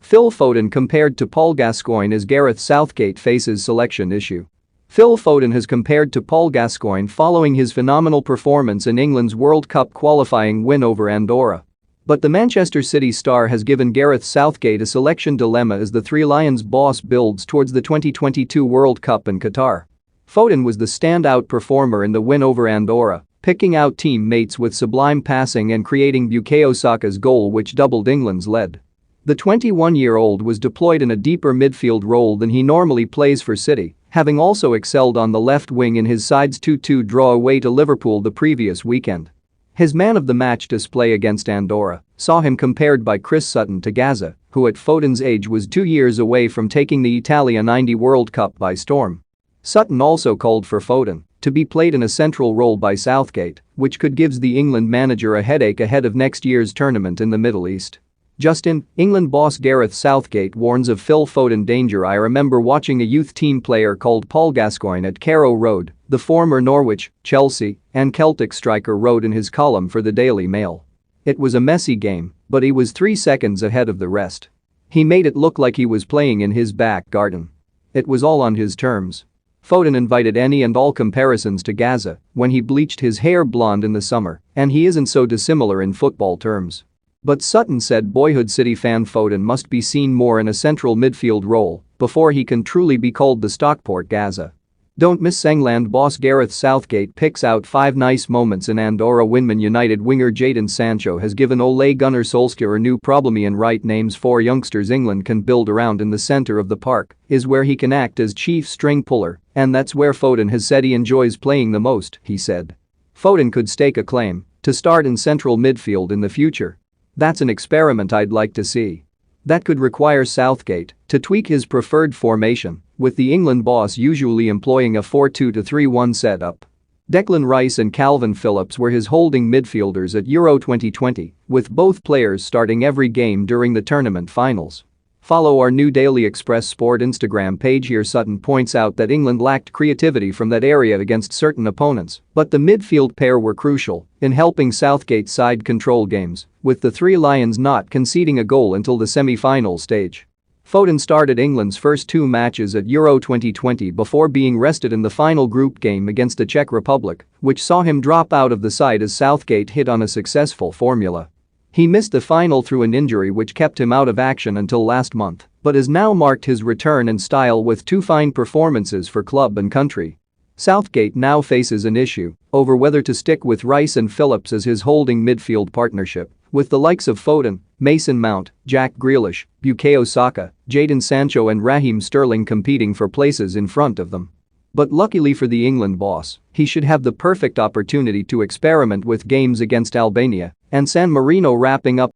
Phil Foden compared to Paul Gascoigne as Gareth Southgate faces selection issue. Phil Foden has compared to Paul Gascoigne following his phenomenal performance in England's World Cup qualifying win over Andorra. But the Manchester City star has given Gareth Southgate a selection dilemma as the Three Lions boss builds towards the 2022 World Cup in Qatar. Foden was the standout performer in the win over Andorra, picking out teammates with sublime passing and creating Bukayo Saka's goal which doubled England's lead. The 21-year-old was deployed in a deeper midfield role than he normally plays for City, having also excelled on the left wing in his side's 2-2 draw away to Liverpool the previous weekend. His man-of-the-match display against Andorra saw him compared by Chris Sutton to Gaza, who at Foden's age was 2 years away from taking the Italia '90 World Cup by storm. Sutton also called for Foden to be played in a central role by Southgate, which could give the England manager a headache ahead of next year's tournament in the Middle East. Just in, England boss Gareth Southgate warns of Phil Foden danger. I remember watching a youth team player called Paul Gascoigne at Carrow Road, the former Norwich, Chelsea, and Celtic striker wrote in his column for the Daily Mail. It was a messy game, but he was 3 seconds ahead of the rest. He made it look like he was playing in his back garden. It was all on his terms. Foden invited any and all comparisons to Gaza when he bleached his hair blonde in the summer, and he isn't so dissimilar in football terms. But Sutton said boyhood City fan Foden must be seen more in a central midfield role before he can truly be called the Stockport Gaza. Don't miss England boss Gareth Southgate picks out 5 nice moments in Andorra win. Man United winger Jadon Sancho has given Ole Gunnar Solskjaer a new problem. Ian Wright names 4 youngsters England can build around in the centre of the park is where he can act as chief string puller, and that's where Foden has said he enjoys playing the most, he said. Foden could stake a claim to start in central midfield in the future. That's an experiment I'd like to see. That could require Southgate to tweak his preferred formation, with the England boss usually employing a 4-2-3-1 setup. Declan Rice and Calvin Phillips were his holding midfielders at Euro 2020, with both players starting every game during the tournament finals. Follow our new Daily Express Sport Instagram page here. Sutton points out that England lacked creativity from that area against certain opponents, but the midfield pair were crucial in helping Southgate's side control games, with the Three Lions not conceding a goal until the semi-final stage. Foden started England's first 2 matches at Euro 2020 before being rested in the final group game against the Czech Republic, which saw him drop out of the side as Southgate hit on a successful formula. He missed the final through an injury which kept him out of action until last month, but has now marked his return in style with 2 fine performances for club and country. Southgate now faces an issue over whether to stick with Rice and Phillips as his holding midfield partnership, with the likes of Foden, Mason Mount, Jack Grealish, Bukayo Saka, Jadon Sancho and Raheem Sterling competing for places in front of them. But luckily for the England boss, he should have the perfect opportunity to experiment with games against Albania and San Marino wrapping up